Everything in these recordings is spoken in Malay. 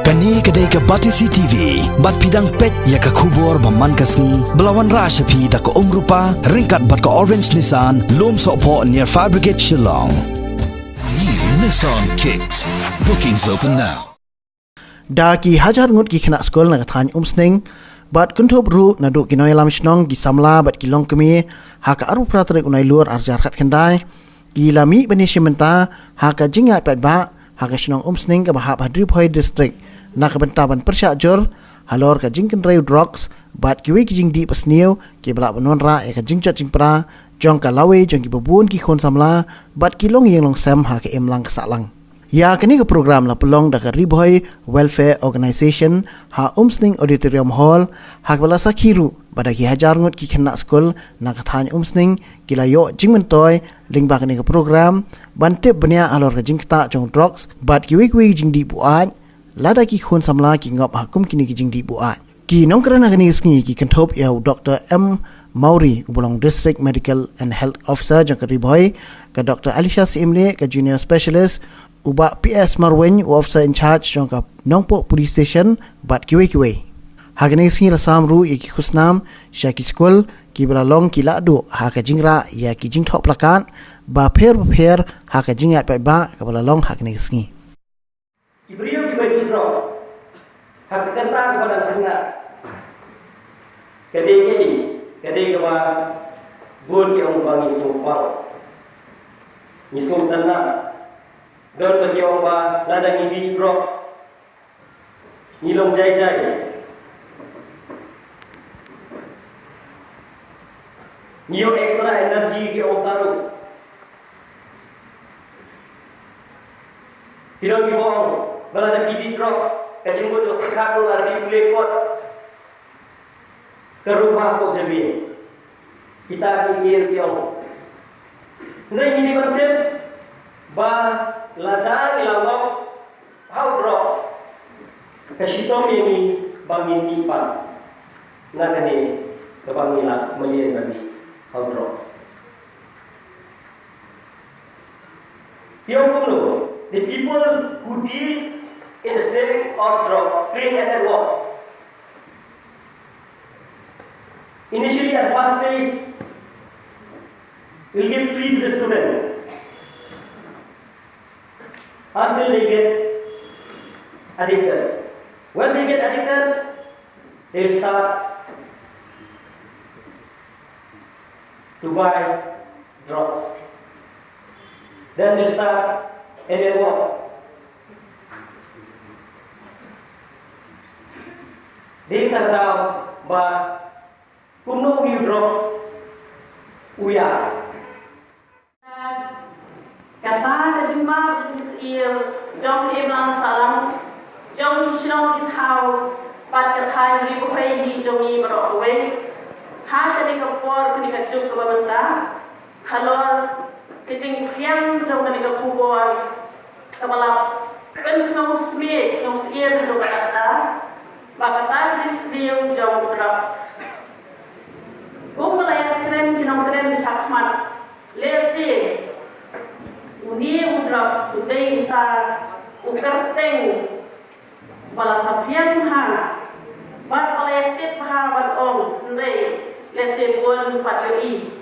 Kani kedai ke Batisi TV, bat pidang pet ya ke kubur baman kasni, belawan rasyapi da ke rupa, ringkat bat ke Orange Nissan, lom sokpo near Fire Brigade Shillong. New Nissan Kicks. Bookings open now. Da ki hajar ngut ki kena skol na kathan umsning, bat kuntub ru na du ki noy lam shnong ki samla bat ki long kemi, haka aru pratrik unai luar arjar kat kendai, ki lami bani shimenta, haka jingat pat ba, haka shnong umsning ke bahap hadri phoi district, na ke bentaban persyak jor, halor ka jing kenrai drugs, bat kiwi ki jing di pasniu, ki belak benon ra ya ka jing chat jing pra, jong ka lawe jong ki bebun ki khon samla, bat ki long yeng long sam haka em lang kesalang. Ya kini ke program la pelong da ke Riboy Welfare Organisation ha umsning auditorium hall hak bala sakiru pada ki hajar ngut ki kena skol na kathany umsning kila yo jing mentoy ling ba kini ke program bante bania alor ke jing ta jong drugs bat ki wik jing di buat lada ki khon samla ki ngop hakum kini ki jing di buat ki nong kerana kini sngi ki kentop ya Dr. M Mauri Ubulong District Medical and Health Officer jong ke Riboy ke Dr. Alisha Simle ke Junior Specialist Uba PS Marwen officer in charge jong ka Nongpok Police Station bat kiwe. Hagane singi la samru ki khusnam syaki skol ki belalong ki ladu ha ka jingra ya ki jing thok plakat ba pher ha ka jinga pa ba ka belalong hagane singi. Ki beriau ki bagi drop. Hak kata kepada tengah. Kedai ke ba bun ki ong bangi sopal. Ni som tanah Don bagi orang ba lada ngibi drop nilong jai niyo extra energy ki orang taruh tidak dibohong balada ngibi drop kacing bodoh terkabul lagi boleh kot ke rumah kok jadi kita ingin tiang nah ini penting ba ladang ilawak how drop kasito ini bangin nipan na kani kabangila malian bagi how drop the people who deal in the selling of drug clean and work initially at first phase will give free to the student until they get addicted. When they get addicted, they start to buy drugs. Then they start and they what? They start down by kuno view drugs we are. Kata jumpa il jom iblang salam jom silong kitau pat katai di bukai di jomi berokwe ha tadi kapor kini kajuk ke bawah halor kejing priang jom kini kapubor kebalap pensau smie song sier ke kata bakatan di sliu jom drop kumalayan tren kinong tren sakmat lesi Uni udrak sudai ta ukerteng bala sapian ha bat paletit ha bat ong ndai lese buan pat yoi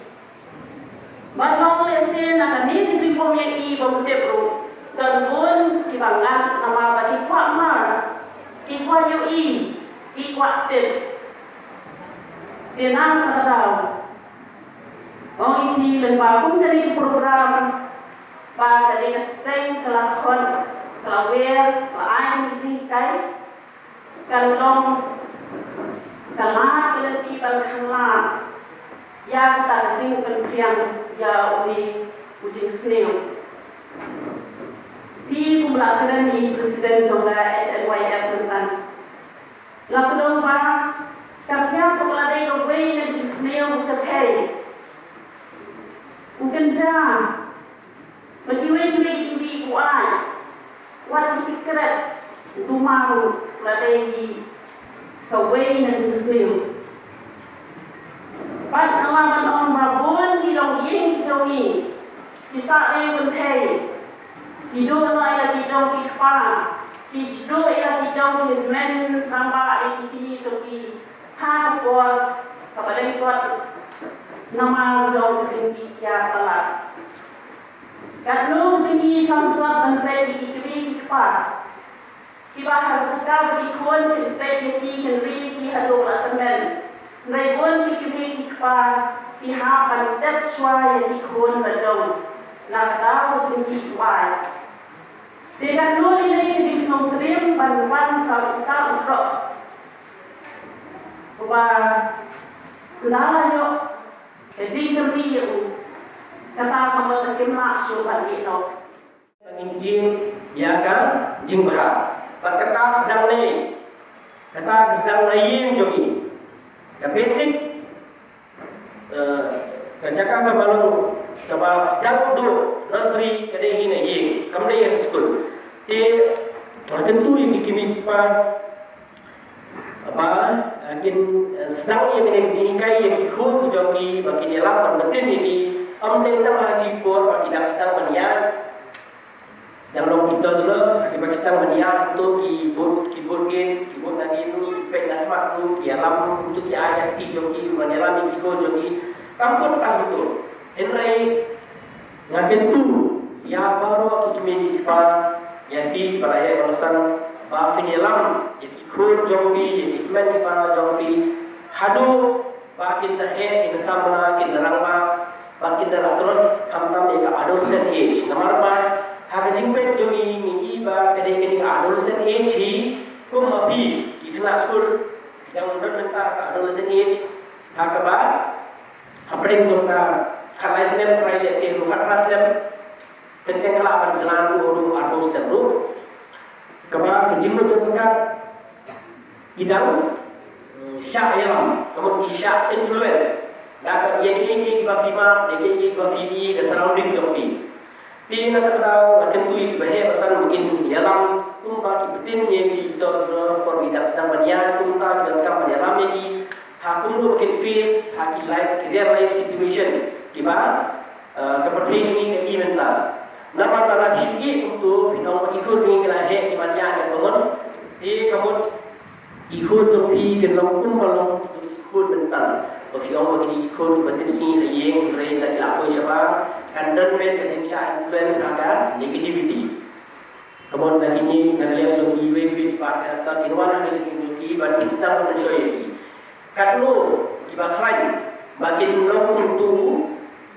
bat ong lese na kani di pom yei bom tebro dan buan ki bangat nama bati kwa ma ki kwa yoi ki kwa tet tenang kadau ong ini lemba pun dari program ba dari seng kelakon kelawer lain di kai kalong kalah keleti balkhala ya ta sing penpiang ya uji sneo di pembelajaran di presiden jongga SNYF tentang lapdong ba kapnya pelade ko way na sneo sa kai mungkin Bagi-bagi kuat, what secret dumau ladai kawai na dismiu. Pat alaman on babon di dong ying jongi, bisa ay kuntay, di do na ay di dong ikpa, di do ay di jauh di men sama ini seperti hardcore kepada ikut nama jauh tinggi ya telah. Kalau tinggi samsat menjadi iklim cepat, siapa harus sekali ikut menjadi tinggi di hadap asaman. Mereka iklim cepat pihak dan suai ikut berjauh. Nak tahu tinggi kuat. Dengan dua ini di Muslim bantuan serta usrok. Bahwa kenalnya jadi kami kata pemerintah masuk bagi itu. Penginjil ya kan jing berat. Kata sedang ni, kata sedang lain jogi. Yang basic kerjakan terbaru. Sebab sedang duduk nursery kedai ini ye, kemudian school. Dia tentu ini kimi apa akin sedang yang menjadikan yang ikut joki bagi dia lapan betul ini. Ambil nama kipur bagi dah sedang meniak. Dan kalau kita dulu bagi sedang meniak untuk keyboard game, keyboard tadi itu pen dan smart tu, dia lam untuk dia ayat ti joki, menelam ikut joki. Kampun tak betul. Henry ngaken tu ya baru kita depan yang di peraya balasan bafinelam ikut jombi ikmen para jombi hadu bakin terhe in samna kin rangma bakin dah terus kamtam eka adolescent age namarma haga jingpen jombi ni ba kede kede adolescent age hi kumapi ikna school yang berbentar adolescent age haga ba apring jomka kalau Islam try lesson bukan Islam tentang kelapan jalan urut arus dan ruh kepada kejimu tentang idam syairam kemudian isya influence dan yang ini bima yang ini bimi the surrounding joki tidak tahu tentu itu bahaya besar mungkin dalam tumpah kipetin yang kita for tidak sedang banyak tumpah dalam kamar dalam ini hakun mungkin face haki life career life situation gimana seperti ini mental. Nama tanah sini untuk pinang ikut ni kelahir di mana ada bangun. Kamu ikut topi kenal pun malam ikut mental. Tapi orang begini ikut betul sini yang berani lagi apa siapa. Kandan med kejenisah influence agar negativity. Kemudian lagi ni nelayan joki wave part atau inwan ada sekian joki but instant mencoy. Kalau kita try bagi nolong untuk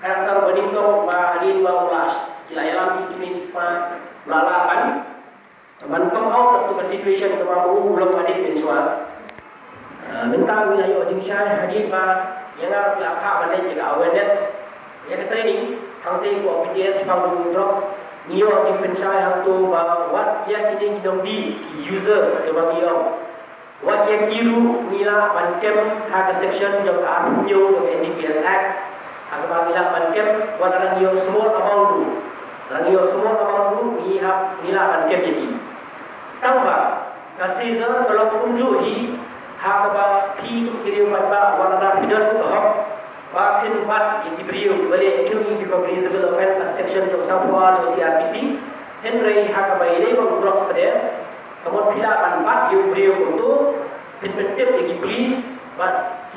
karakter beningkong bahagian bawah kila yalam ini melalapan beningkong out of the situation kemamu belum hadir mensuat mentang wilayah jingsya hadir yang harus dilakukan pada jaga awareness yang training hantai ku PTS panggung drugs nio jing pensai hantu what yang ini hidung di users bagi what yang kiru nila bankem harga section jangka arunyo jangka NDPS Act agak bilang bankem warna nio small amount tu, nio small amount tu nila bankem jadi. Tahu tak? Kasih zaman kalau punjuk hi, hak apa pi kiri pada warna pidas tu hak, bakin bat yang diberi oleh Community Comprehensible Offence Section of Sampua atau CRPC, Henry hak apa ini baru drugs pada, kemudian pidapan bat yang beri untuk pinpetif lagi polis, bat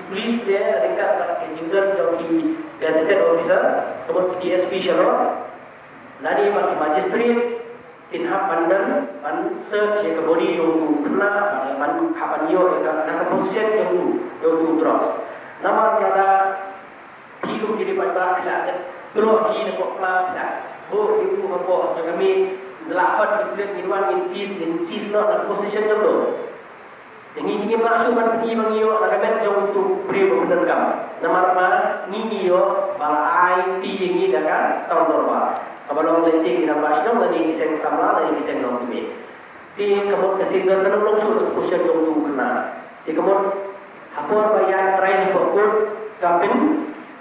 polis dia dekat kejiran joki gazetted officer, kemudian DSP Shalom, lari bagi magistrate, tinhap pandan, search yang kebodi yang kena, hapan yo yang keposition yang drugs. Nama ada hidup di depan kita, terus di depan kita, ibu bapa kami melakukan Islam insist not position yang tu. Ini masuk pergi mengiyo agak jauh tu beri berpendapat. Nama apa? Niyo balai ti ini dakan tahun normal. Kalau orang lesi kita bahas dong lagi diseng sama lagi diseng nom tu. Ti kemudian kesihatan kalau orang suruh pusat jauh tu kena. Ti kemudian apa bayar trial for good kapen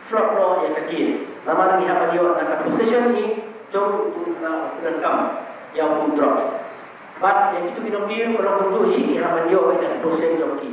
flop no yang kekis. Nama lagi apa dia dakan position ni jauh tu kena rekam yang pun drugs. But yang itu minum dia orang untuk ini harapan dia orang yang dosen joki.